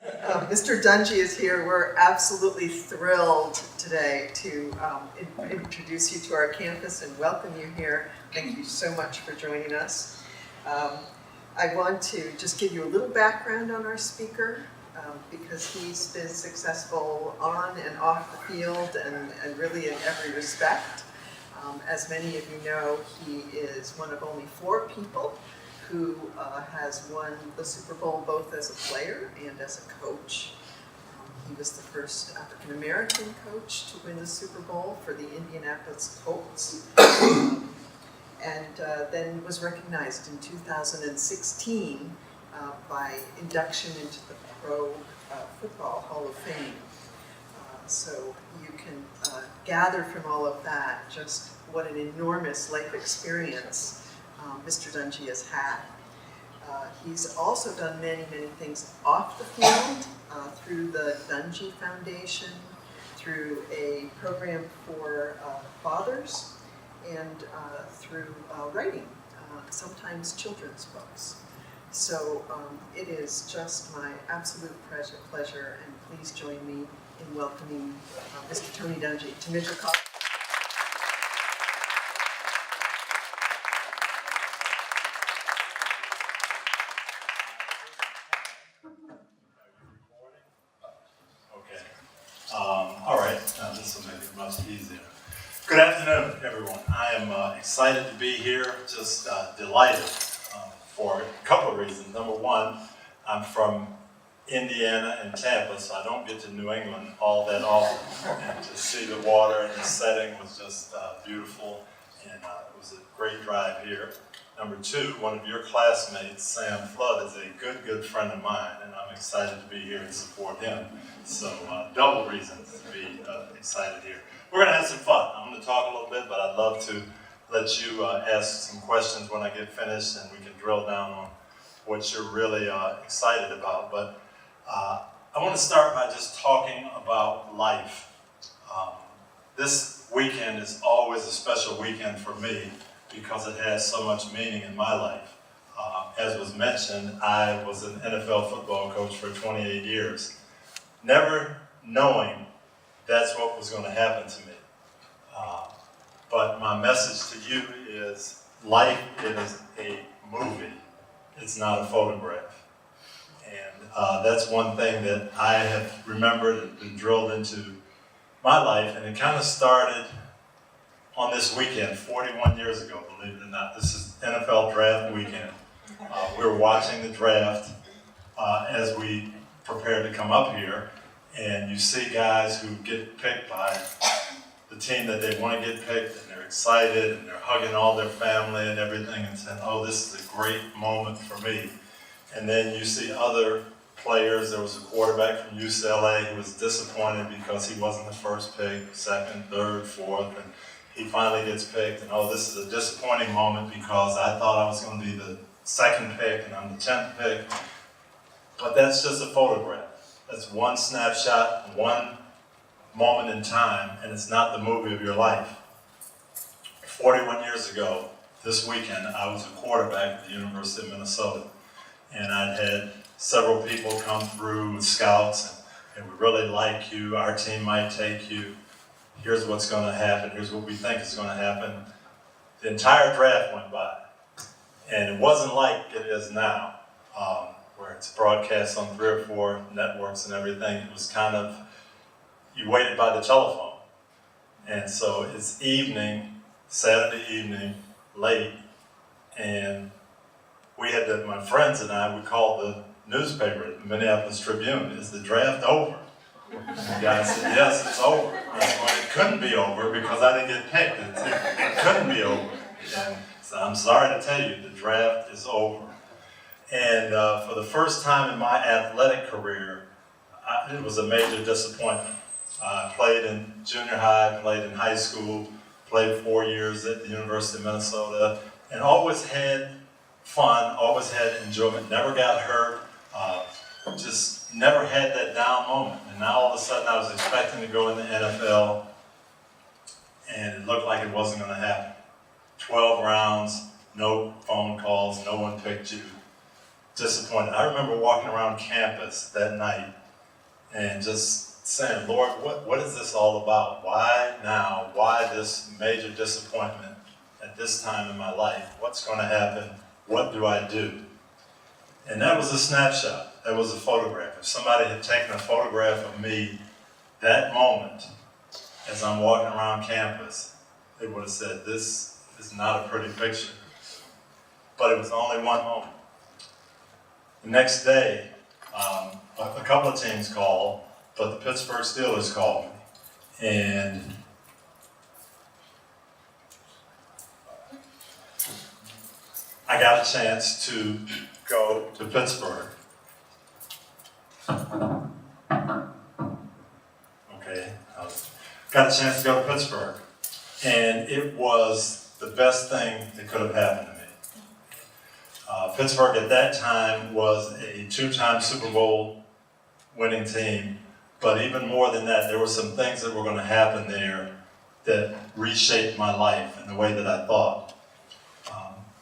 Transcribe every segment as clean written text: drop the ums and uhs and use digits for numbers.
Mr. Dungy is here. We're absolutely thrilled today to introduce you to our campus and welcome you here. Thank you so much for joining us. I want to just give you a little background on our speaker because he's been successful on and off the field and really in every respect. As many of you know, he is one of only 4 people who has won the Super Bowl both as a player and as a coach. He was the first African-American coach to win the Super Bowl for the Indianapolis Colts, and then was recognized in 2016 by induction into the Pro Football Hall of Fame. So you can gather from all of that just what an enormous life experience Mr. Dungy has had. He's also done many, many things off the field through the Dungy Foundation, through a program for fathers, and through writing, sometimes children's books. So it is just my absolute pleasure, and please join me in welcoming Mr. Tony Dungy to Mitchell College. All right, this will make it much easier. Good afternoon, everyone. I am excited to be here, just delighted for a couple of reasons. Number one, I'm from Indiana and Tampa, so I don't get to New England all that often. And to see the water and the setting was just beautiful, and it was a great drive here. Number two, one of your classmates, Sam Flood, is a good friend of mine, and I'm excited to be here and support him. So double reasons to be excited here. We're going to have some fun. I'm going to talk a little bit, but I'd love to let you ask some questions when I get finished, and we can drill down on what you're really excited about. But I want to start by just talking about life. This weekend is always a special weekend for me because it has so much meaning in my life. As was mentioned, I was an NFL football coach for 28 years, never knowing that's what was going to happen to me. But my message to you is life is a movie. It's not a photograph. And that's one thing that I have remembered and drilled into my life, and it kind of started on this weekend, 41 years ago, believe it or not. This is NFL draft weekend. We were watching the draft as we prepared to come up here, and you see guys who get picked by the team that they want to get picked, and they're excited, and they're hugging all their family and everything, and saying, oh, this is a great moment for me. And then you see other players. There was a quarterback from UCLA who was disappointed because he wasn't the first pick, second, third, fourth, and he finally gets picked, and oh, this is a disappointing moment because I thought I was going to be the second pick and I'm the 10th pick. But that's just a photograph. That's one snapshot, one moment in time, and it's not the movie of your life. 41 years ago, this weekend, I was a quarterback at the University of Minnesota, and I'd had several people come through with scouts, and we really like you, our team might take you. Here's what's going to happen, here's what we think is going to happen. The entire draft went by, and it wasn't like it is now, where it's broadcast on 3 or 4 networks and everything. It was kind of, you waited by the telephone. And so it's evening, Saturday evening, late, and we had to, my friends and I, we called the newspaper, the Minneapolis Tribune, is the draft over? The guy said, yes, it's over. Well, it couldn't be over because I didn't get picked. It couldn't be over. And so I'm sorry to tell you, the draft is over. And for the first time in my athletic career, it was a major disappointment. I played in junior high, played in high school, played 4 years at the University of Minnesota, and always had fun, always had enjoyment, never got hurt, just never had that down moment. And now all of a sudden I was expecting to go in the NFL, and it looked like it wasn't going to happen. 12 rounds, no phone calls, no one picked you. disappointed. I remember walking around campus that night and just saying, Lord, what is this all about? Why now? Why this major disappointment at this time in my life? What's going to happen? What do I do? And that was a snapshot. That was a photograph. If somebody had taken a photograph of me that moment as I'm walking around campus, they would have said, this is not a pretty picture. But it was only one moment. The next day, a couple of teams called, but the Pittsburgh Steelers called me. And I got a chance to go to Pittsburgh. Okay, got a chance to go to Pittsburgh. And it was the best thing that could have happened to me. Pittsburgh at that time was a two-time Super Bowl winning team, but even more than that, there were some things that were going to happen there that reshaped my life and the way that I thought.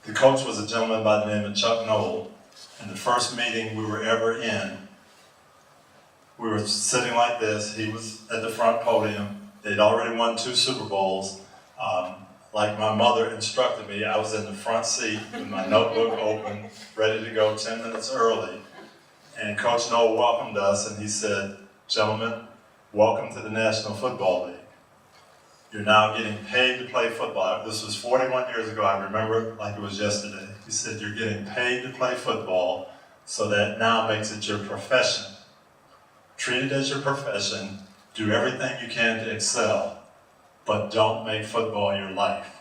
The coach was a gentleman by the name of Chuck Noll, and the first meeting we were ever in, we were sitting like this. He was at the front podium. They'd already won 2 Super Bowls. Like my mother instructed me, I was in the front seat with my notebook open, ready to go 10 minutes early. And Coach Noll welcomed us and he said, gentlemen, welcome to the National Football League. You're now getting paid to play football. This was 41 years ago, I remember it like it was yesterday. He said, you're getting paid to play football, so that now makes it your profession. Treat it as your profession, do everything you can to excel, but don't make football your life.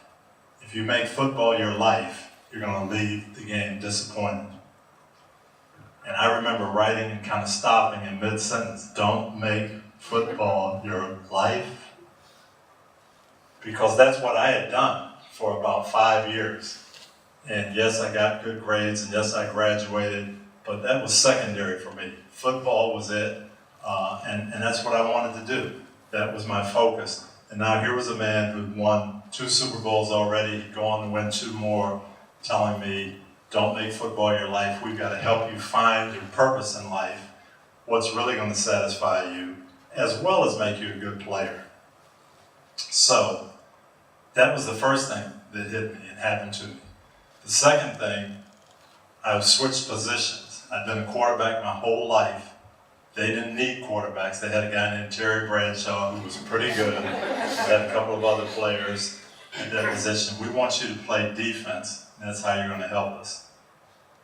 If you make football your life, you're going to leave the game disappointed. And I remember writing and kind of stopping in mid-sentence, don't make football your life. Because that's what I had done for about 5 years. And yes, I got good grades, and yes, I graduated, but that was secondary for me. Football was it, and that's what I wanted to do. That was my focus. And now here was a man who'd won 2 Super Bowls already, he'd go on to win 2 more, telling me, don't make football your life. We've got to help you find your purpose in life, what's really going to satisfy you, as well as make you a good player. So, that was the first thing that hit me and happened to me. The second thing, I switched positions. I'd been a quarterback my whole life. They didn't need quarterbacks. They had a guy named Terry Bradshaw who was pretty good. They had a couple of other players at that position. We want you to play defense, and that's how you're going to help us.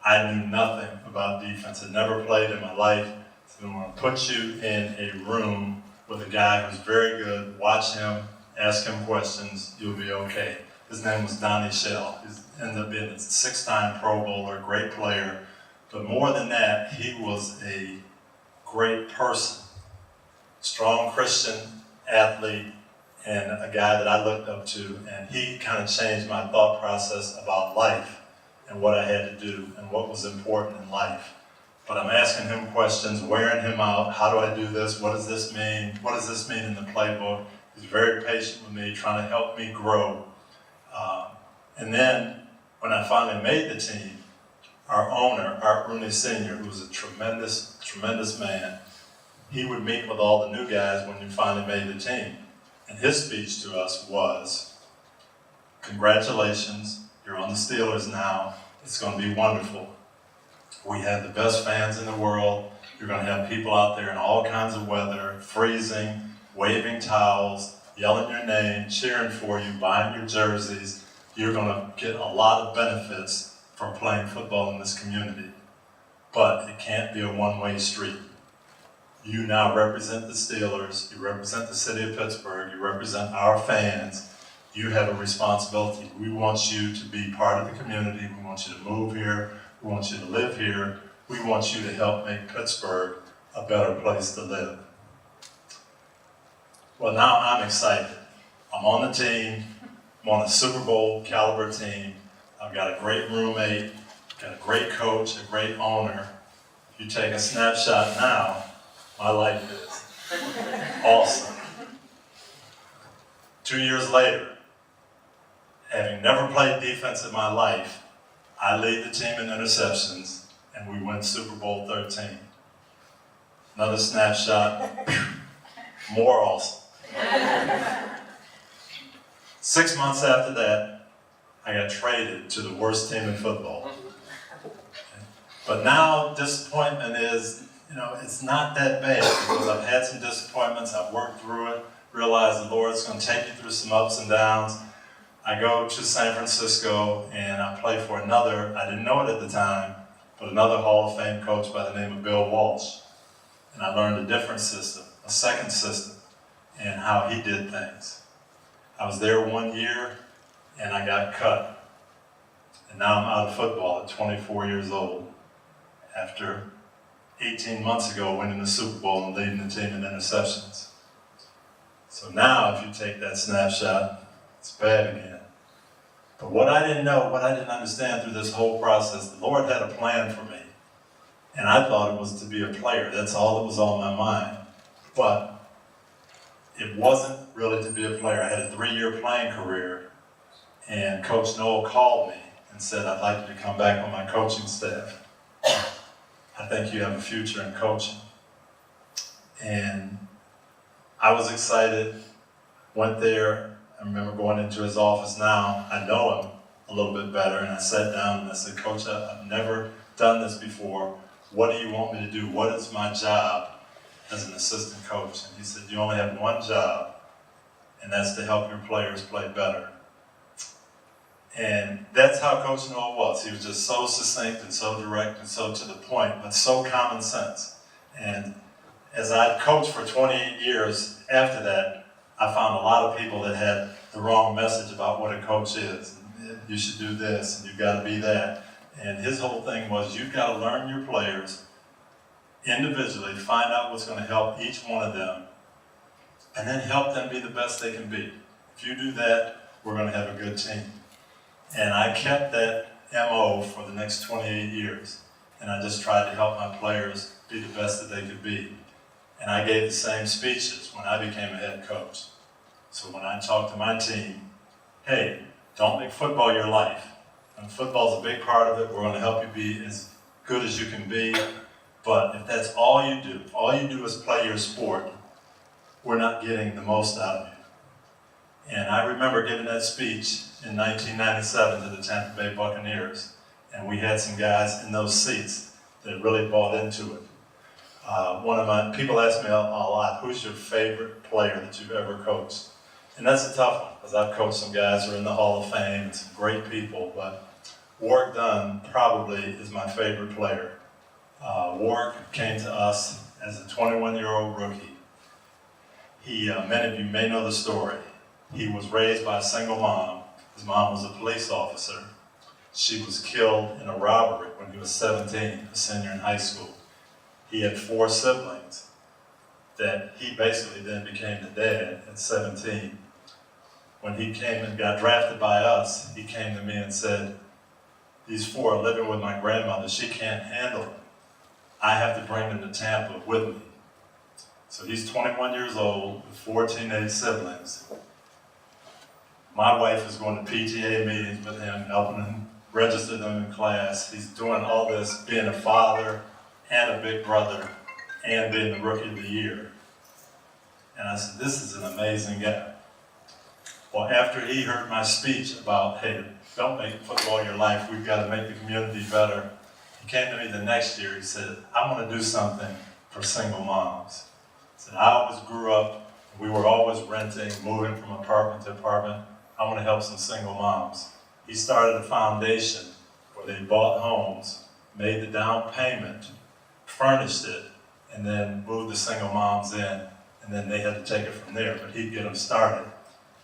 I knew nothing about defense. I'd never played in my life. So I'm going to put you in a room with a guy who's very good. Watch him, ask him questions, you'll be okay. His name was Dungy. He ended up being a 6-time Pro Bowler, great player. But more than that, he was a great person, strong Christian athlete, and a guy that I looked up to. And he kind of changed my thought process about life and what I had to do and what was important in life. But I'm asking him questions, wearing him out. How do I do this? What does this mean? What does this mean in the playbook? He's very patient with me, trying to help me grow. And then, when I finally made the team, our owner, Art Rooney Sr., who was a tremendous, tremendous man, he would meet with all the new guys when you finally made the team. And his speech to us was, congratulations, you're on the Steelers now. It's going to be wonderful. We have the best fans in the world. You're going to have people out there in all kinds of weather, freezing, waving towels, yelling your name, cheering for you, buying your jerseys. You're going to get a lot of benefits from playing football in this community. But it can't be a one-way street. You now represent the Steelers, you represent the city of Pittsburgh, you represent our fans. You have a responsibility. We want you to be part of the community. We want you to move here. We want you to live here. We want you to help make Pittsburgh a better place to live. Well, now I'm excited. I'm on the team. I'm on a Super Bowl caliber team. I've got a great roommate, got a great coach, a great owner. If you take a snapshot now, my life is awesome. 2 years later, having never played defense in my life, I lead the team in interceptions, and we win Super Bowl 13. Another snapshot, more awesome. 6 months after that, I got traded to the worst team in football. But now disappointment is, it's not that bad because I've had some disappointments, I've worked through it, realized the Lord's going to take you through some ups and downs. I go to San Francisco and I play for another, I didn't know it at the time, but another Hall of Fame coach by the name of Bill Walsh. And I learned a different system, a second system, and how he did things. I was there 1 year and I got cut. And now I'm out of football at 24 years old after 18 months ago winning the Super Bowl and leading the team in interceptions. So now if you take that snapshot, it's bad again. But what I didn't know, what I didn't understand through this whole process, the Lord had a plan for me. And I thought it was to be a player. That's all that was on my mind. But it wasn't really to be a player. I had a 3-year playing career, and Coach Noel called me and said, I'd like you to come back on my coaching staff. I think you have a future in coaching. And I was excited, went there. I remember going into his office now. I know him a little bit better, and I sat down and I said, Coach, I've never done this before. What do you want me to do? What is my job as an assistant coach? And he said, you only have one job, and that's to help your players play better. And that's how Coach Noel was. He was just so succinct and so direct and so to the point, but so common sense. And as I coached for 28 years after that, I found a lot of people that had the wrong message about what a coach is. You should do this, and you've got to be that. And his whole thing was, you've got to learn your players individually, find out what's going to help each one of them, and then help them be the best they can be. If you do that, we're going to have a good team. And I kept that MO for the next 28 years. And I just tried to help my players be the best that they could be. And I gave the same speeches when I became a head coach. So when I talked to my team, hey, don't make football your life. And football's a big part of it. We're going to help you be as good as you can be. But if that's all you do is play your sport, we're not getting the most out of you. And I remember giving that speech in 1997 to the Tampa Bay Buccaneers. And we had some guys in those seats that really bought into it. People ask me a lot, who's your favorite player that you've ever coached? And that's a tough one, because I've coached some guys who are in the Hall of Fame and some great people, but Warwick Dunn probably is my favorite player. Warwick came to us as a 21-year-old rookie. Many of you may know the story. He was raised by a single mom. His mom was a police officer. She was killed in a robbery when he was 17, a senior in high school. He had 4 siblings that he basically then became the dad at 17. When he came and got drafted by us, he came to me and said, these 4 are living with my grandmother. She can't handle them. I have to bring them to Tampa with me. So he's 21 years old with 4 teenage siblings. My wife is going to PTA meetings with him, helping him register them in class. He's doing all this, being a father and a big brother and being the rookie of the year. And I said, this is an amazing guy. Well, after he heard my speech about, hey, don't make football your life, we've got to make the community better, he came to me the next year, he said, I want to do something for single moms. He said, I always grew up, we were always renting, moving from apartment to apartment. I want to help some single moms. He started a foundation where they bought homes, made the down payment, furnished it, and then moved the single moms in, and then they had to take it from there, but he'd get them started.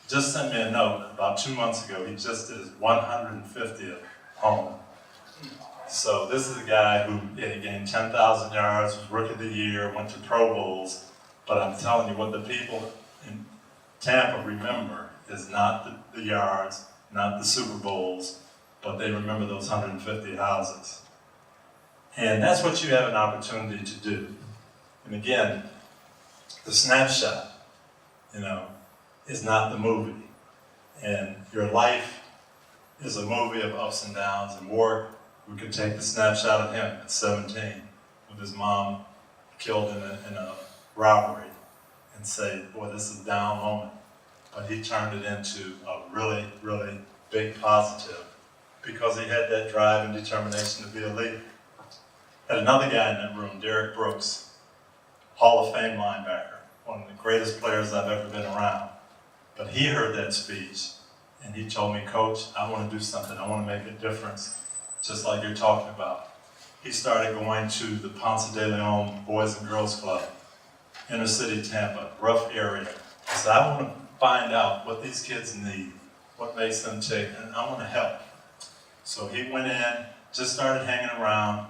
Just sent me a note about 2 months ago. He just did his 150th home. So this is a guy who he gained 10,000 yards, was rookie of the year, went to Pro Bowls. But I'm telling you, what the people in Tampa remember is not the yards, not the Super Bowls, but they remember those 150 houses. And that's what you have an opportunity to do. And again, the snapshot, is not the movie. And your life is a movie of ups and downs. And Warwick We could take the snapshot of him at 17 with his mom killed in a robbery and say, boy, this is a down moment. But he turned it into a really, really big positive because he had that drive and determination to be a leader. Had another guy in that room, Derek Brooks, Hall of Fame linebacker, one of the greatest players I've ever been around. But he heard that speech and he told me, Coach, I want to do something. I want to make a difference, just like you're talking about. He started going to the Ponce de Leon Boys and Girls Club, inner city Tampa, rough area. He said, I want to find out what these kids need, what makes them tick, and I want to help. So he went in, just started hanging around,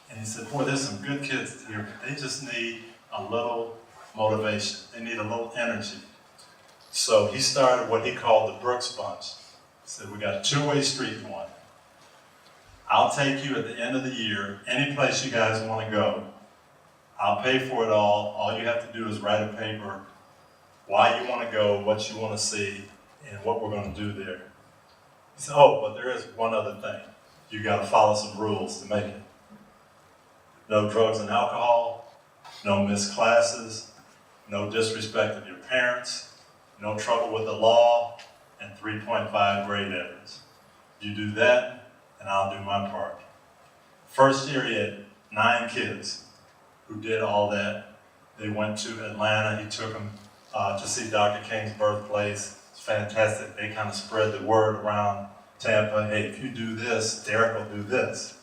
and he said, boy, there's some good kids here, but they just need a little motivation. They need a little energy. So he started what he called the Brooks Bunch. He said, we got a two-way street going. I'll take you at the end of the year, any place you guys want to go. I'll pay for it all. All you have to do is write a paper, why you want to go, what you want to see, and what we're going to do there. He said, oh, but there is one other thing. You got to follow some rules to make it. No drugs and alcohol, no missed classes, no disrespect of your parents, no trouble with the law, and 3.5 grade average. You do that, and I'll do my part. First year, he had 9 kids who did all that. They went to Atlanta. He took them to see Dr. King's birthplace. It's fantastic. They kind of spread the word around Tampa. Hey, if you do this, Derek will do this.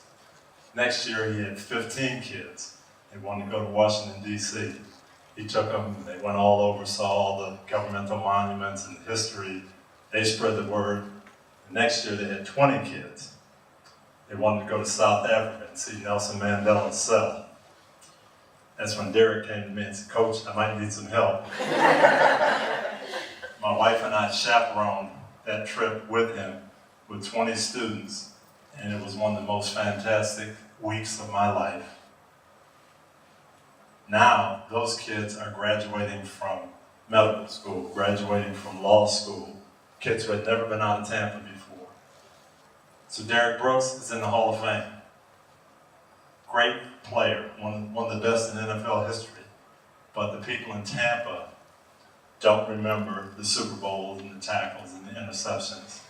Next year, he had 15 kids. They wanted to go to Washington, D.C. He took them. They went all over, saw all the governmental monuments and history. They spread the word. Next year, they had 20 kids. They wanted to go to South Africa and see Nelson Mandela's cell. That's when Derek came to me and said, Coach, I might need some help. My wife and I chaperoned that trip with him with 20 students, and it was one of the most fantastic weeks of my life. Now, those kids are graduating from medical school, graduating from law school, kids who had never been out of Tampa before. So Derek Brooks is in the Hall of Fame. Great player, one of the best in NFL history. But the people in Tampa don't remember the Super Bowls and the tackles and the interceptions.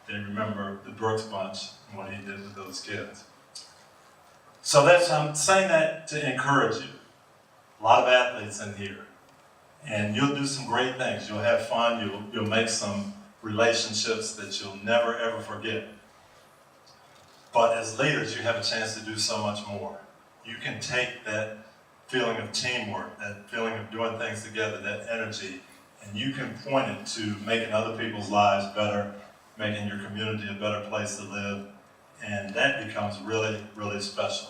They remember the Brooks Bunch and what he did with those kids. So I'm saying that to encourage you. A lot of athletes in here. And you'll do some great things. You'll have fun. You'll make some relationships that you'll never, ever forget. But as leaders, you have a chance to do so much more. You can take that feeling of teamwork, that feeling of doing things together, that energy, and you can point it to making other people's lives better, making your community a better place to live, and that becomes really, really special.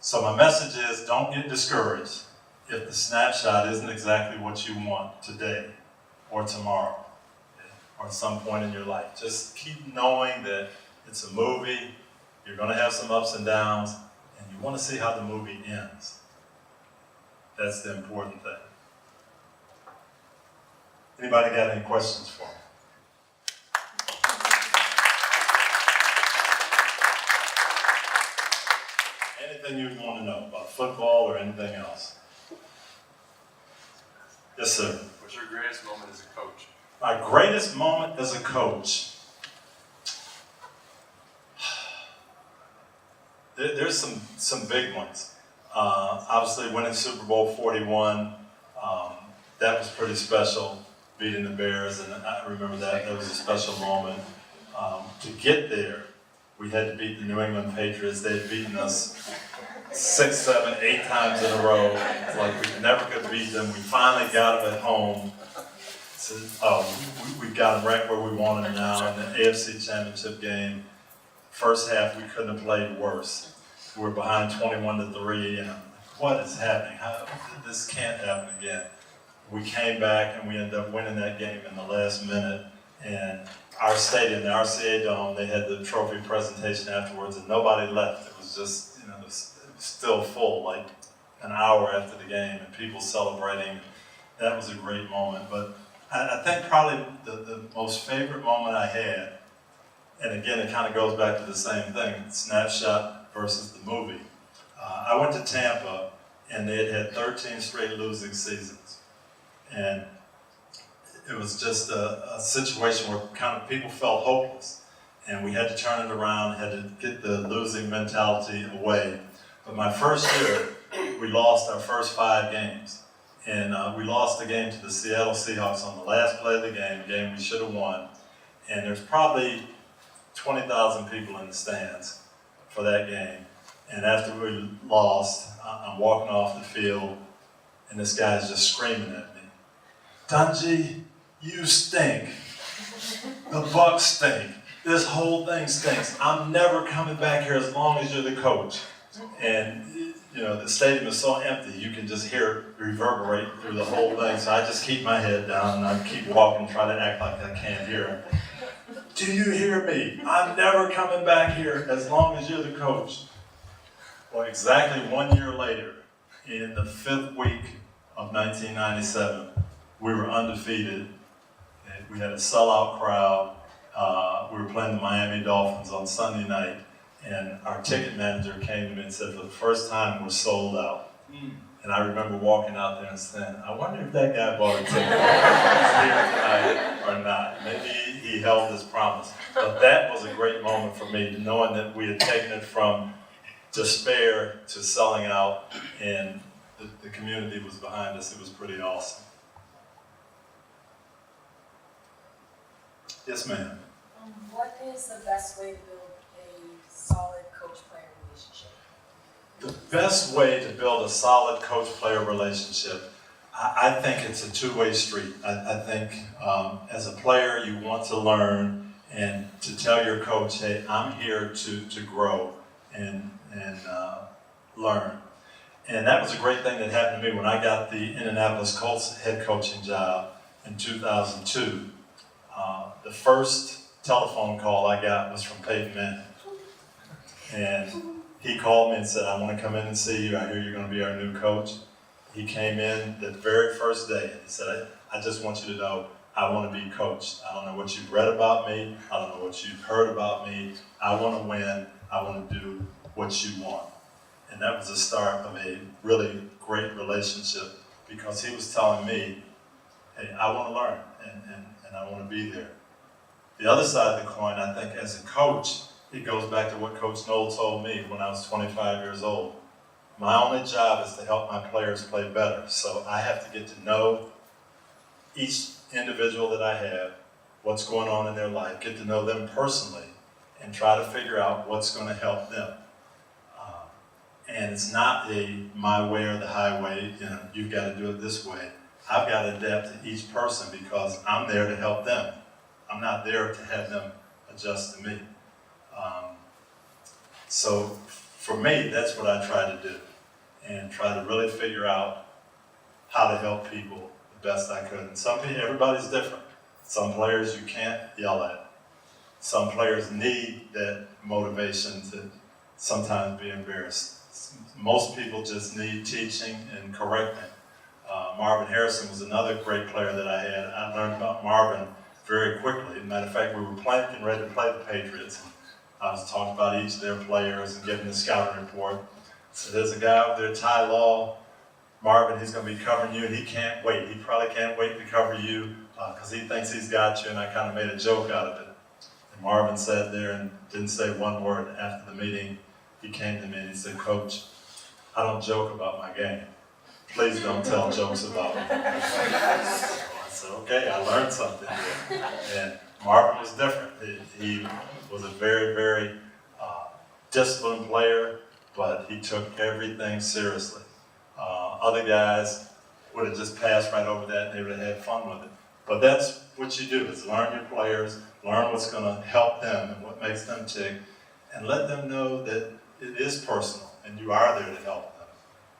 So my message is, don't get discouraged if the snapshot isn't exactly what you want today or tomorrow or at some point in your life. Just keep knowing that it's a movie, you're going to have some ups and downs, and you want to see how the movie ends. That's the important thing. Anybody got any questions for me? Anything you want to know about football or anything else? Yes, sir. What's your greatest moment as a coach? My greatest moment as a coach. There's some big ones. Obviously, winning Super Bowl 41, that was pretty special. Beating the Bears, and I remember that was a special moment. To get there, we had to beat the New England Patriots. They had beaten us 6, 7, 8 times in a row. It's like we never could beat them. We finally got them at home. So, we got them right where we wanted them now in the AFC Championship game. First half, we couldn't have played worse. We were behind 21-3, and I'm like, what is happening? This can't happen again. We came back, and we ended up winning that game in the last minute. And our stadium, the RCA Dome, they had the trophy presentation afterwards, and nobody left. It was just, it was still full, like an hour after the game, and people celebrating. That was a great moment. But I think probably the most favorite moment I had And again, it kind of goes back to the same thing, snapshot versus the movie. I went to Tampa, and they had 13 straight losing seasons. And it was just a situation where kind of people felt hopeless. And we had to turn it around, had to get the losing mentality away. But my first year, we lost our first 5 games. And we lost the game to the Seattle Seahawks on the last play of the game we should have won. And there's probably 20,000 people in the stands for that game. And after we lost, I'm walking off the field, and this guy's just screaming at me, "Dungy, you stink. The Bucks stink. This whole thing stinks. I'm never coming back here as long as you're the coach." And you know, the stadium is so empty, you can just hear it reverberate through the whole thing. So I just keep my head down, and I keep walking, try to act like I can't hear him. "Do you hear me? I'm never coming back here as long as you're the coach." Well, exactly 1 year later, in the 5th week of 1997, we were undefeated. And we had a sellout crowd. We were playing the Miami Dolphins on Sunday night, and our ticket manager came to me and said, "For the first time, we're sold out." And I remember walking out there and saying, "I wonder if that guy bought a ticket here tonight or not." Maybe he held his promise. But that was a great moment for me, knowing that we had taken it from despair to selling out, and the community was behind us. It was pretty awesome. Yes, ma'am. What is the best way to build a solid coach-player relationship? The best way to build a solid coach-player relationship, I think it's a two-way street. I think as a player, you want to learn and to tell your coach, "Hey, I'm here to grow and learn." And that was a great thing that happened to me when I got the Indianapolis Colts head coaching job in 2002. The first telephone call I got was from Peyton Manning. And he called me and said, "I want to come in and see you. I hear you're going to be our new coach." He came in the very first day and he said, I just want you to know I want to be coached. I don't know what you've read about me. I don't know what you've heard about me. I want to win. I want to do what you want." And that was the start of a really great relationship, because he was telling me, "Hey, I want to learn and I want to be there." The other side of the coin, I think as a coach, it goes back to what Coach Knoll told me when I was 25 years old. My only job is to help my players play better. So I have to get to know each individual that I have, what's going on in their life, get to know them personally, and try to figure out what's going to help them. And it's not a my way or the highway, you know, you've got to do it this way. I've got to adapt to each person because I'm there to help them. I'm not there to have them adjust to me. So for me, that's what I try to do, and try to really figure out how to help people the best I could. And everybody's different. Some players you can't yell at. Some players need that motivation to sometimes be embarrassed. Most people just need teaching and correcting. Marvin Harrison was another great player that I had. I learned about Marvin very quickly. As a matter of fact, we were getting ready to play the Patriots. I was talking about each of their players and giving the scouting report. So there's a guy up there, Ty Law. Marvin, he's going to be covering you, and he can't wait. He probably can't wait to cover you because he thinks he's got you, and I kind of made a joke out of it. And Marvin sat there and didn't say one word. After the meeting, he came to me and he said, "Coach, I don't joke about my game. Please don't tell jokes about me." I said, "Okay, I learned something here." And Marvin was different. He was a very, very disciplined player, but he took everything seriously. Other guys would have just passed right over that and they would have had fun with it. But that's what you do, is learn your players, learn what's going to help them and what makes them tick, and let them know that it is personal and you are there to help them.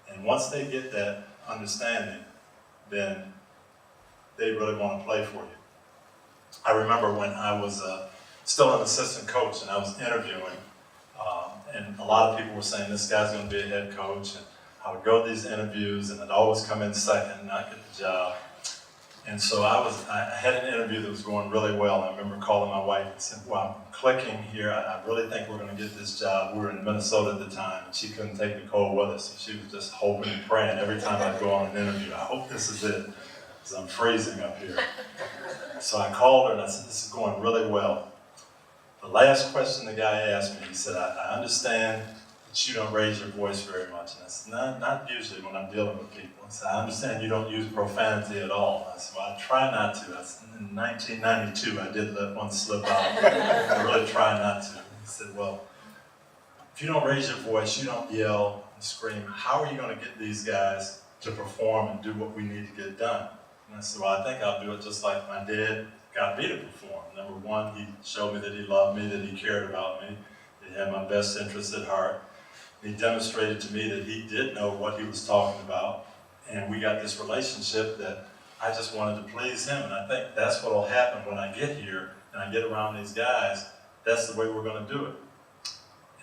And once they get that understanding, then they really want to play for you. I remember when I was still an assistant coach and I was interviewing, and a lot of people were saying, "This guy's going to be a head coach." And I would go to these interviews and I'd always come in second and not get the job. And so I had an interview that was going really well. I remember calling my wife and said, well, I'm clicking here. I really think we're going to get this job. We were in Minnesota at the time, and she couldn't take the cold weather, so she was just hoping and praying every time I'd go on an interview. I hope this is it, because I'm freezing up here. So I called her and I said, this is going really well. The last question the guy asked me, he said, I understand that you don't raise your voice very much. And I said, not usually when I'm dealing with people. He said, I understand you don't use profanity at all. I said, well, I try not to. I said, in 1992, I did let one slip out. I really try not to. He said, well, if you don't raise your voice, you don't yell and scream, how are you going to get these guys to perform and do what we need to get done? And I said, well, I think I'll do it just like my dad got me to perform. Number one, he showed me that he loved me, that he cared about me, that he had my best interests at heart. He demonstrated to me that he did know what he was talking about, and we got this relationship that I just wanted to please him, and I think that's what will happen when I get here and I get around these guys. That's the way we're going to do it.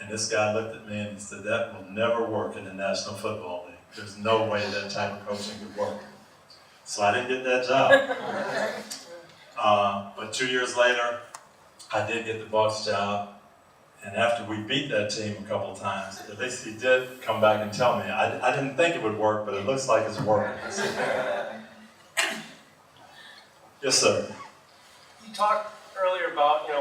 And this guy looked at me and he said, that will never work in the National Football League. There's no way that type of coaching could work. So I didn't get that job. But 2 years later, I did get the Bucs job. And after we beat that team a couple times, at least he did come back and tell me. I didn't think it would work, but it looks like it's working. Yes, sir. You talked earlier about, the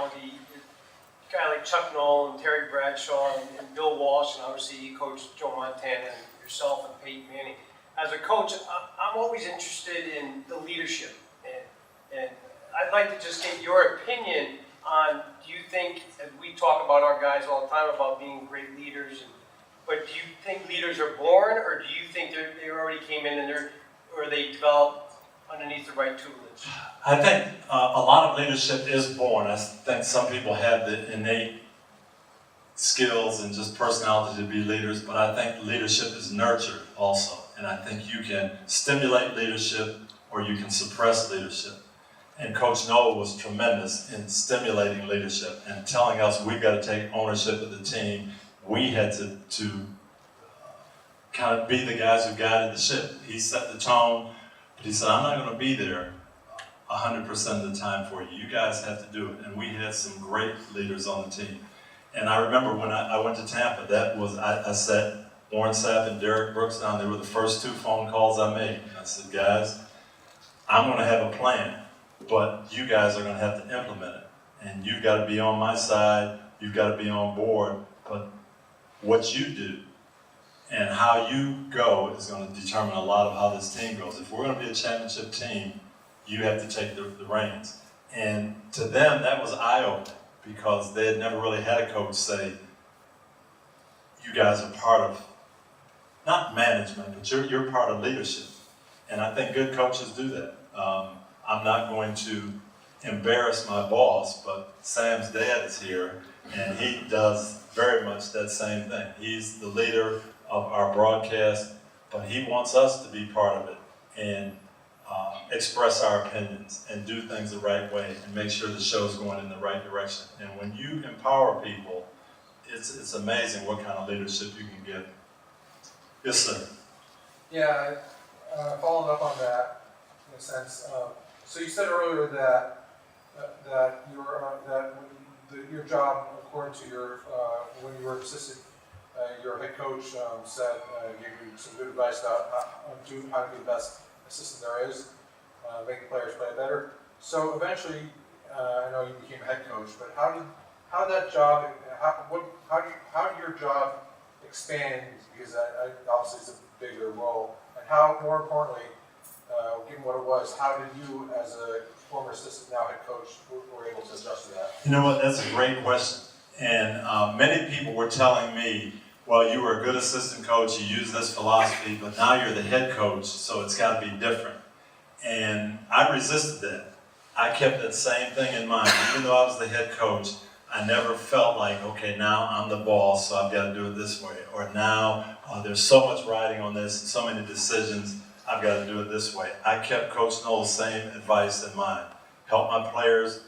guy like Chuck Noll and Terry Bradshaw and Bill Walsh, and obviously you coached Joe Montana and yourself and Peyton Manning. As a coach, I'm always interested in the leadership, and I'd like to just get your opinion on, do you think, as we talk about our guys all the time about being great leaders, but do you think leaders are born, or do you think they already came in and or they developed underneath the right tutelage? I think a lot of leadership is born. I think some people have the innate skills and just personality to be leaders, but I think leadership is nurtured also. And I think you can stimulate leadership or you can suppress leadership. And Coach Noll was tremendous in stimulating leadership and telling us we've got to take ownership of the team. We had to kind of be the guys who guided the ship. He set the tone, but he said, I'm not going to be there 100% of the time for you. You guys have to do it. And we had some great leaders on the team. And I remember when I went to Tampa, I sat Warren Sapp and Derek Brooks down. They were the first 2 phone calls I made. I said, guys, I'm going to have a plan, but you guys are going to have to implement it. And you've got to be on my side. You've got to be on board. But what you do and how you go is going to determine a lot of how this team goes. If we're going to be a championship team, you have to take the reins. And to them, that was eye-opening because they had never really had a coach say, you guys are part of, not management, but you're part of leadership. And I think good coaches do that. I'm not going to embarrass my boss, but Sam's dad is here, and he does very much that same thing. He's the leader of our broadcast, but he wants us to be part of it and express our opinions and do things the right way and make sure the show's going in the right direction. And when you empower people, it's amazing what kind of leadership you can get. Yes, sir. Yeah, following up on that, in a sense. So you said earlier that your job, according to your when you were assistant, your head coach gave you some good advice about how to be the best assistant there is, making players play better. So eventually, I know you became a head coach, but how did that job? How did your job expand? Because obviously it's a bigger role. And how, more importantly, given what it was, how did you, as a former assistant, now head coach, were able to adjust to that? You know what? That's a great question. And many people were telling me, well, you were a good assistant coach, you used this philosophy, but now you're the head coach, so it's got to be different. And I resisted that. I kept that same thing in mind. Even though I was the head coach, I never felt like, okay, now I'm the boss, so I've got to do it this way. Or now there's so much riding on this, and so many decisions, I've got to do it this way. I kept Coach Noll's same advice in mind. Help my players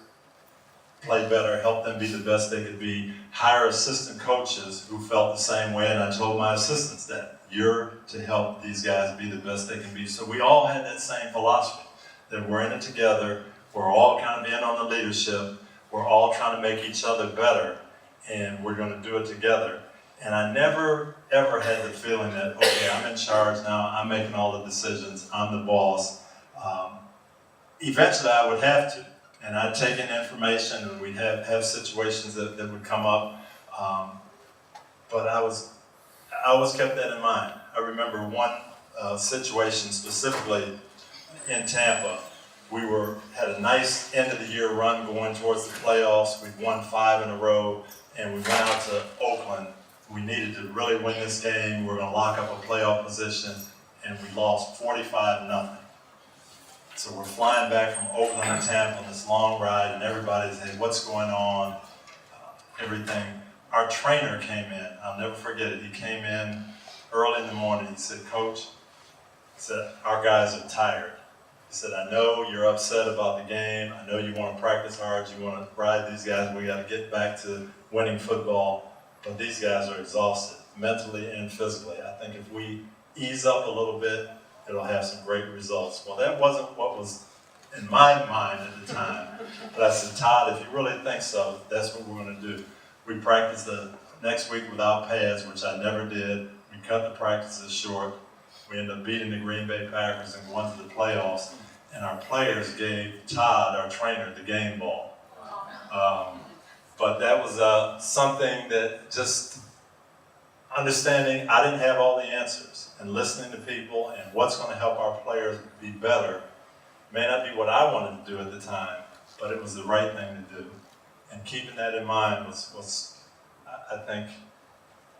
play better, help them be the best they could be, hire assistant coaches who felt the same way, and I told my assistants that. You're to help these guys be the best they can be. So we all had that same philosophy. that we're in it together. We're all kind of in on the leadership. We're all trying to make each other better, and we're going to do it together. And I never, ever had the feeling that, okay, I'm in charge now, I'm making all the decisions, I'm the boss. Eventually I would have to, and I'd take in information, and we'd have situations that would come up. But I always kept that in mind. I remember one situation specifically in Tampa. We had a nice end of the year run going towards the playoffs. We'd won 5 in a row, and we went out to Oakland. We needed to really win this game. We were going to lock up a playoff position, and we lost 45-0. So we're flying back from Oakland to Tampa on this long ride, and everybody's, hey, what's going on? Everything. Our trainer came in. I'll never forget it. He came in early in the morning. He said, Coach, he said, our guys are tired. He said, I know you're upset about the game. I know you want to practice hard. You want to ride these guys. We got to get back to winning football. But these guys are exhausted, mentally and physically. I think if we ease up a little bit, it'll have some great results. Well, that wasn't what was in my mind at the time. But I said, Todd, if you really think so, that's what we're going to do. We practiced the next week without pads, which I never did. We cut the practices short. We ended up beating the Green Bay Packers and going to the playoffs. And our players gave Todd, our trainer, the game ball. But that was something that just understanding I didn't have all the answers, and listening to people and what's going to help our players be better may not be what I wanted to do at the time, but it was the right thing to do. And keeping that in mind was I think,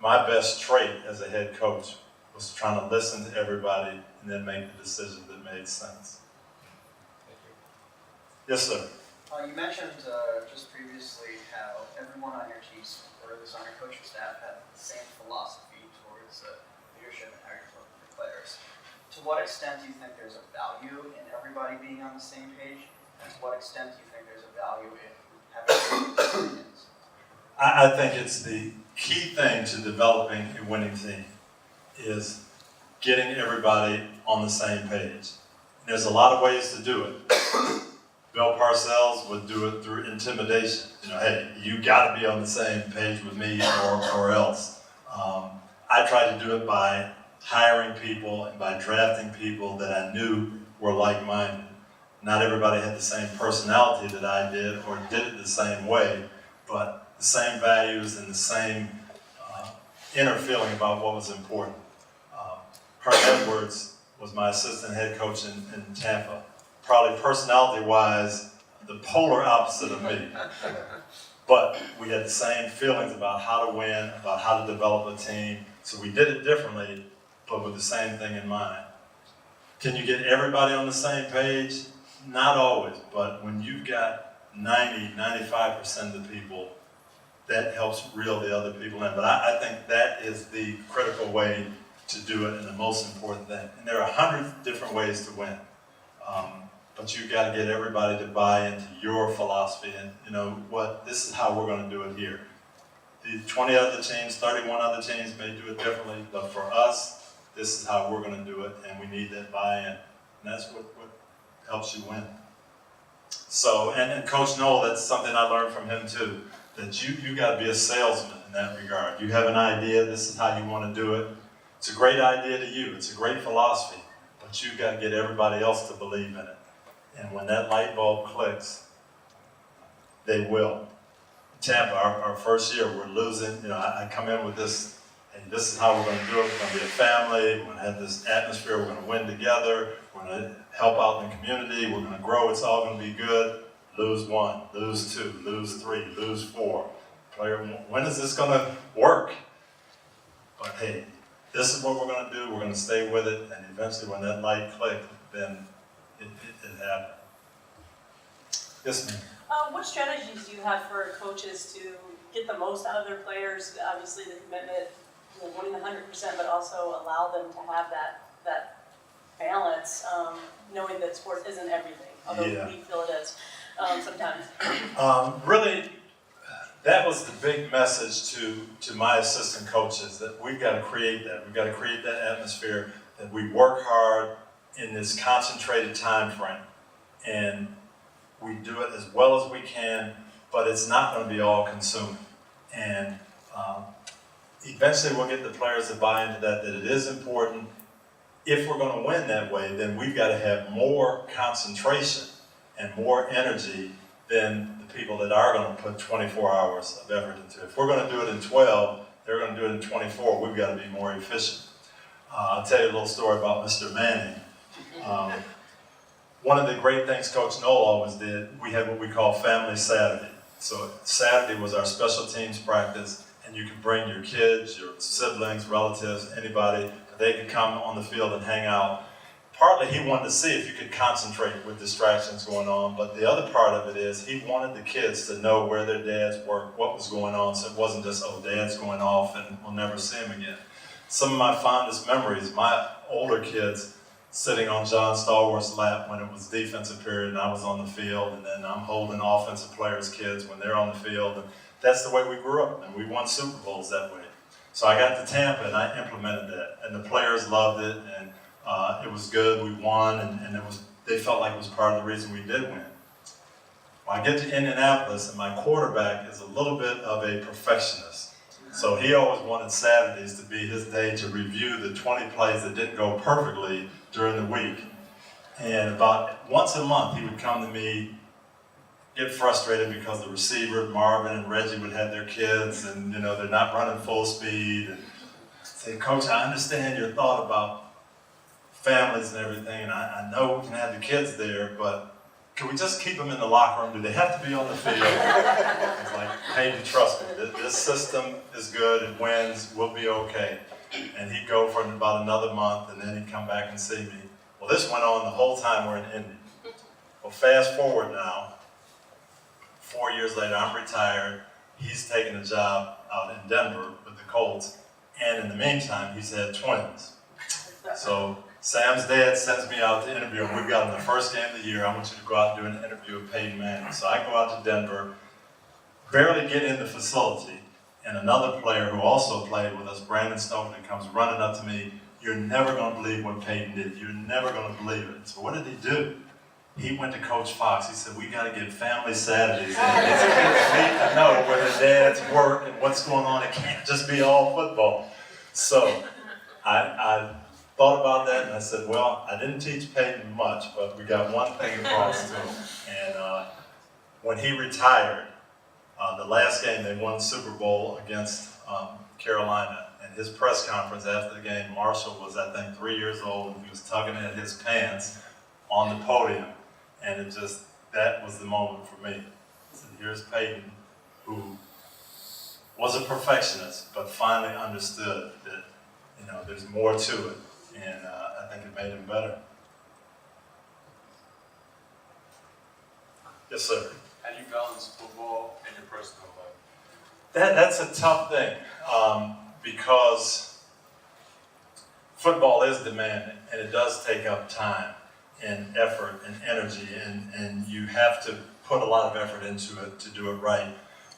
my best trait as a head coach was trying to listen to everybody and then make the decision that made sense. Thank you. Yes, sir. You mentioned just previously how everyone on your team, or at least on your coaching staff, had the same philosophy towards leadership and how you're looking for players. To what extent do you think there's a value in everybody being on the same page? And to what extent do you think there's a value in having opinions? I think it's the key thing to developing a winning team is getting everybody on the same page. There's a lot of ways to do it. Bill Parcells would do it through intimidation. Hey, you got to be on the same page with me or else. I tried to do it by hiring people and by drafting people that I knew were like-minded. Not everybody had the same personality that I did or did it the same way, but the same values and the same inner feeling about what was important. Herm Edwards was my assistant head coach in Tampa. Probably personality-wise, the polar opposite of me. But we had the same feelings about how to win, about how to develop a team. So we did it differently, but with the same thing in mind. Can you get everybody on the same page? Not always, but when you've got 90, 95% of the people, that helps reel the other people in. But I think that is the critical way to do it and the most important thing. And there are 100 different ways to win. But you've got to get everybody to buy into your philosophy and, this is how we're going to do it here. The 20 other teams, 31 other teams may do it differently, but for us, this is how we're going to do it, and we need that buy-in. And that's what helps you win. So, and Coach Noel, that's something I learned from him too, that you got to be a salesman in that regard. You have an idea, this is how you want to do it. It's a great idea to you, it's a great philosophy, but you've got to get everybody else to believe in it. And when that light bulb clicks, they will. Tampa, our first year, we're losing. I come in with this, and this is how we're going to do it. We're going to be a family. We're going to have this atmosphere. We're going to win together. We're going to help out in the community. We're going to grow. It's all going to be good. Lose 1, lose 2, lose 3, lose 4. Player, when is this going to work? But hey, this is what we're going to do. We're going to stay with it. And eventually, when that light clicked, then it happened. Yes, ma'am. What strategies do you have for coaches to get the most out of their players? Obviously, the commitment, winning 100%, but also allow them to have that balance, knowing that sports isn't everything, although we feel it is sometimes. Really, that was the big message to my assistant coaches, that we've got to create that. We've got to create that atmosphere, that we work hard in this concentrated time frame. and we do it as well as we can, but it's not going to be all consuming. And eventually we'll get the players to buy into that it is important. If we're going to win that way, then we've got to have more concentration and more energy than the people that are going to put 24 hours of effort into it. If we're going to do it in 12, they're going to do it in 24. We've got to be more efficient. I'll tell you a little story about Mr. Manning. One of the great things Coach Knoll always did, we had what we call Family Saturday. So Saturday was our special teams practice, and you could bring your kids, your siblings, relatives, anybody. They could come on the field and hang out. Partly he wanted to see if you could concentrate with distractions going on, but the other part of it is he wanted the kids to know where their dads worked, what was going on, so it wasn't just, oh, dad's going off and we'll never see him again. Some of my fondest memories, my older kids sitting on John Stallworth's lap when it was defensive period and I was on the field, and then I'm holding offensive players' kids when they're on the field. And that's the way we grew up, and we won Super Bowls that way. So I got to Tampa and I implemented that, and the players loved it, and it was good. We won, and they felt like it was part of the reason we did win. Well, I get to Indianapolis, and my quarterback is a little bit of a perfectionist. So he always wanted Saturdays to be his day to review the 20 plays that didn't go perfectly during the week. And about once a month, he would come to me, get frustrated because the receiver, Marvin and Reggie, would have their kids, and they're not running full speed. And say, Coach, I understand your thought about families and everything, and I know we can have the kids there, but can we just keep them in the locker room? Do they have to be on the field? It's like, hey, trust me, this system is good, it wins, we'll be okay. And he'd go for about another month, and then he'd come back and see me. Well, this went on the whole time we're in Indy. Well, fast forward now, 4 years later, I'm retired. He's taking a job out in Denver with the Colts, and in the meantime, he's had twins. So Sam's dad sends me out to interview him. We've got him the first game of the year. I want you to go out and do an interview with Peyton Manning. So I go out to Denver, barely get in the facility, and another player who also played with us, Brandon Stokely, comes running up to me. You're never going to believe what Peyton did. You're never going to believe it. So what did he do? He went to Coach Fox. He said, we got to get Family Saturdays. These kids need to know where their dads work and what's going on. It can't just be all football. So I thought about that, and I said, well, I didn't teach Peyton much, but we got one thing across to him. And when he retired, the last game, they won the Super Bowl against Carolina. And his press conference after the game, Marshall was, I think, 3 years old, and he was tugging at his pants on the podium. And that was the moment for me. I said, here's Peyton, who was a perfectionist, but finally understood that, there's more to it. And I think it made him better. Yes, sir. How do you balance football and your personal life? That's a tough thing because football is demanding, and it does take up time and effort and energy, and you have to put a lot of effort into it to do it right.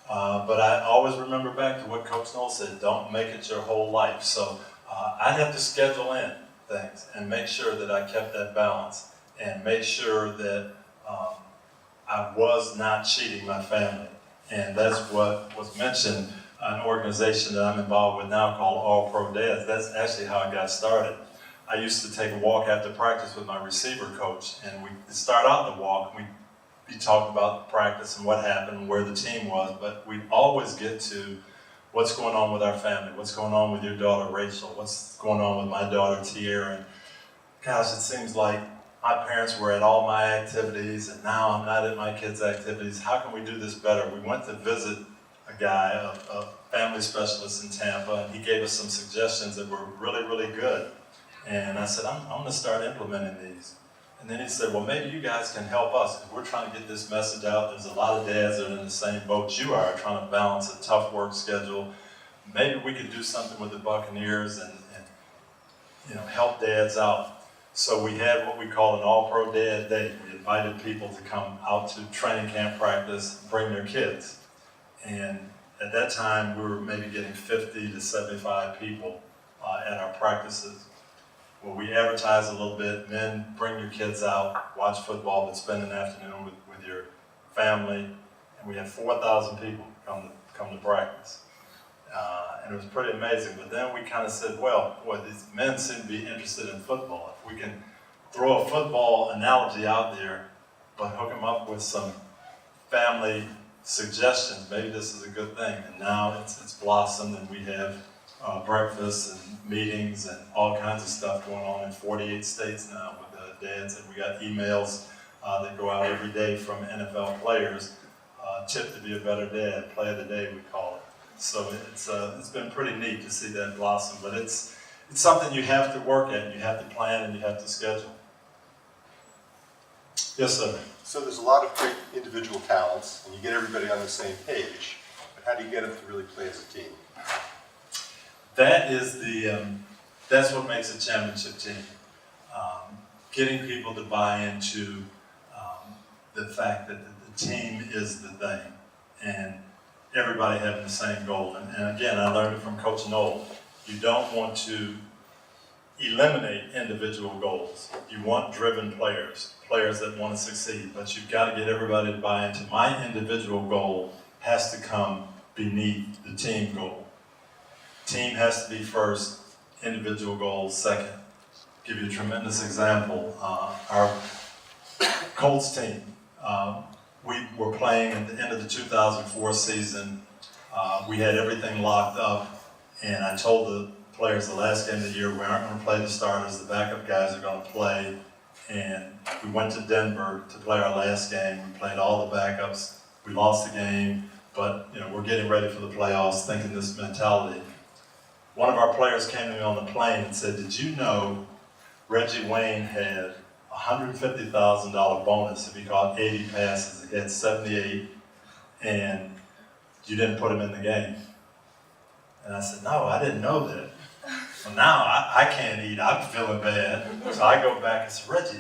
But I always remember back to what Coach Knoll said, don't make it your whole life. So I'd have to schedule in things and make sure that I kept that balance and make sure that I was not cheating my family. And that's what was mentioned, an organization that I'm involved with now called All Pro Dads. That's actually how I got started. I used to take a walk after practice with my receiver coach, and we'd start out the walk, and we'd be talking about practice and what happened, where the team was, but we'd always get to what's going on with our family, what's going on with your daughter Rachel, what's going on with my daughter Tierra. And gosh, it seems like my parents were at all my activities, and now I'm not at my kids' activities. How can we do this better? We went to visit a guy, a family specialist in Tampa, and he gave us some suggestions that were really, really good. And I said, I'm going to start implementing these. And then he said, well, maybe you guys can help us, because we're trying to get this message out. There's a lot of dads that are in the same boat you are, trying to balance a tough work schedule. Maybe we could do something with the Buccaneers and help dads out. So we had what we call an All-Pro Dad Day. We invited people to come out to training camp practice, bring their kids. And at that time, we were maybe getting 50 to 75 people at our practices. where we advertise a little bit. Men, bring your kids out, watch football, but spend an afternoon with your family. And we had 4,000 people come to practice. And it was pretty amazing. But then we kind of said, well, boy, these men seem to be interested in football. If we can throw a football analogy out there, but hook them up with some family suggestions, maybe this is a good thing. And now it's blossomed, and we have breakfasts and meetings and all kinds of stuff going on in 48 states now with the dads. And we got emails that go out every day from NFL players, tip to be a better dad, play of the day we call it. So it's been pretty neat to see that blossom, but it's something you have to work at, you have to plan, and you have to schedule. Yes, sir. So there's a lot of great individual talents, and you get everybody on the same page, but how do you get them to really play as a team? That is that's what makes a championship team. Getting people to buy into the fact that the team is the thing, and everybody having the same goal. And again, I learned it from Coach Knoll. You don't want to eliminate individual goals. You want driven players that want to succeed, but you've got to get everybody to buy into my individual goal has to come beneath the team goal. Team has to be first, individual goals second. Give you a tremendous example. Our Colts team, we were playing at the end of the 2004 season. We had everything locked up, and I told the players the last game of the year, we aren't going to play the starters, the backup guys are going to play. And we went to Denver to play our last game. We played all the backups. We lost the game, but we're getting ready for the playoffs, thinking this mentality. One of our players came to me on the plane and said, did you know Reggie Wayne had a $150,000 bonus if he caught 80 passes? He had 78, and you didn't put him in the game. And I said, no, I didn't know that. Well, now I can't eat. I'm feeling bad. So I go back and say, Reggie,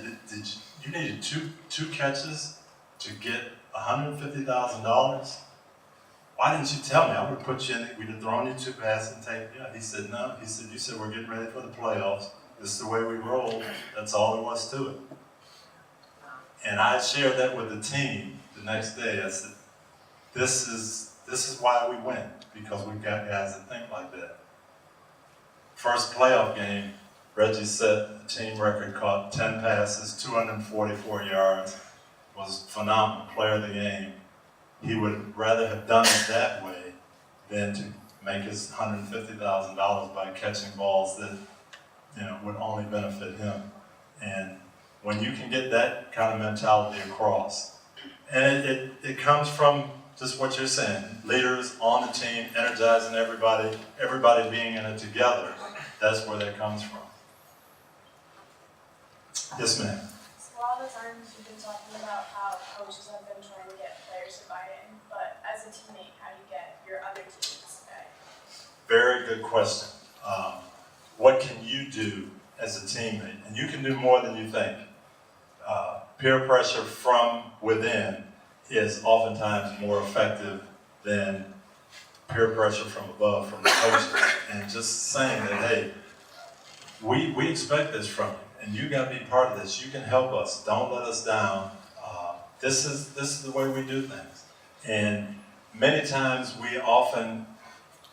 you needed two catches to get $150,000? Why didn't you tell me? I would have put you in. We'd have thrown you 2 passes and taken you out. He said, no. He said, you said we're getting ready for the playoffs. This is the way we roll. That's all there was to it. And I shared that with the team the next day. I said, this is why we win, because we've got guys that think like that. First playoff game, Reggie set the team record, caught 10 passes, 244 yards, was phenomenal, player of the game. He would rather have done it that way than to make his $150,000 by catching balls that would only benefit him. And when you can get that kind of mentality across, and it comes from just what you're saying, leaders on the team, energizing everybody being in it together. That's where that comes from. Yes, ma'am. So a lot of the times you've been talking about how coaches have been trying to get players to buy in, but as a teammate, how do you get your other teammates to buy in? Very good question. What can you do as a teammate? And you can do more than you think. Peer pressure from within is oftentimes more effective than peer pressure from above, from the coaches. And just saying that, hey, we expect this from you, and you got to be part of this. You can help us. Don't let us down. This is the way we do things. And many times we often,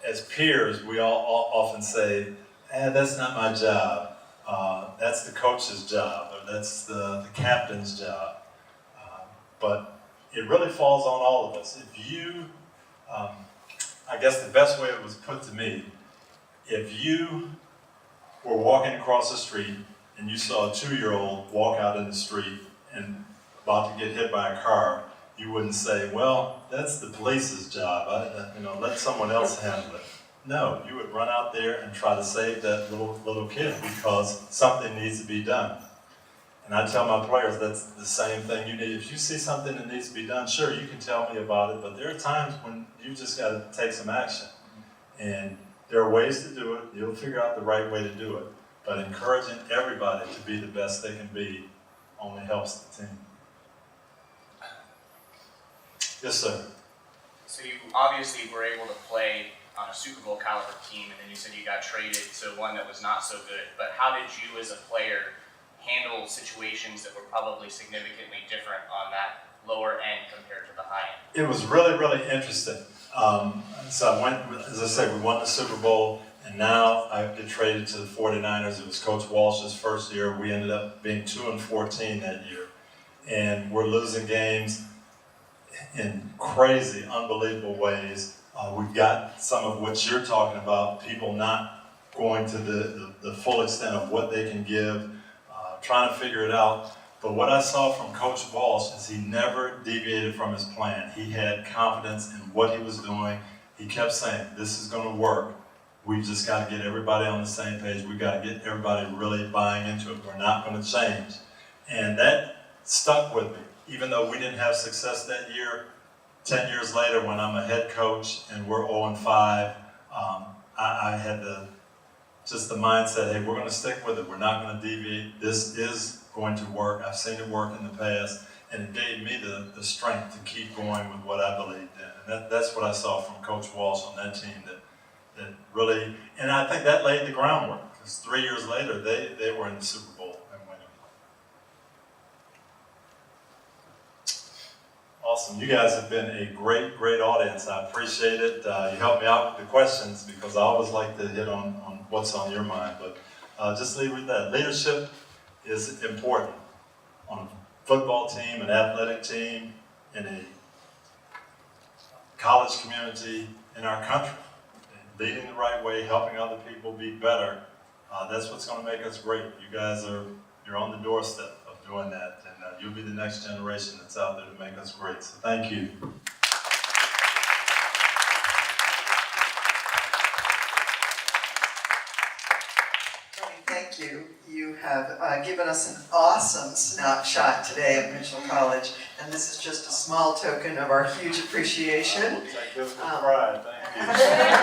as peers, we all often say, that's not my job. That's the coach's job, or that's the captain's job. But it really falls on all of us. If you, I guess the best way it was put to me, if you were walking across the street and you saw a 2-year-old walk out in the street and about to get hit by a car, you wouldn't say, well, that's the police's job. Let someone else handle it. No, you would run out there and try to save that little kid because something needs to be done. And I tell my players that's the same thing you need. If you see something that needs to be done, sure, you can tell me about it, but there are times when you just got to take some action. And there are ways to do it. You'll figure out the right way to do it. But encouraging everybody to be the best they can be only helps the team. Yes, sir. So you obviously were able to play on a Super Bowl caliber team, and then you said you got traded to one that was not so good. But how did you as a player handle situations that were probably significantly different on that lower end compared to the high end? It was really, really interesting. So I went, as I said, we won the Super Bowl, and now I get traded to the 49ers. It was Coach Walsh's first year. We ended up being 2-14 that year. And we're losing games in crazy, unbelievable ways. We've got some of what you're talking about, people not going to the full extent of what they can give, trying to figure it out. But what I saw from Coach Walsh is he never deviated from his plan. He had confidence in what he was doing. He kept saying, this is going to work. We've just got to get everybody on the same page. We've got to get everybody really buying into it. We're not going to change. And that stuck with me. Even though we didn't have success that year, 10 years later when I'm a head coach and we're 0-5, I had just the mindset, hey, we're going to stick with it. We're not going to deviate. This is going to work. I've seen it work in the past, and it gave me the strength to keep going with what I believed in. And that's what I saw from Coach Walsh on that team that really, and I think that laid the groundwork, because 3 years later, they were in the Super Bowl and winning. Awesome. You guys have been a great, great audience. I appreciate it. You helped me out with the questions because I always like to hit on what's on your mind. But just leave with that. Leadership is important on a football team, an athletic team, in a college community, in our country. And leading the right way, helping other people be better, that's what's going to make us great. You guys you're on the doorstep of doing that, and you'll be the next generation that's out there to make us great. So thank you. Tony, thank you. You have given us an awesome snapshot today of Mitchell College, and this is just a small token of our huge appreciation. We'll take this with pride. Thank you.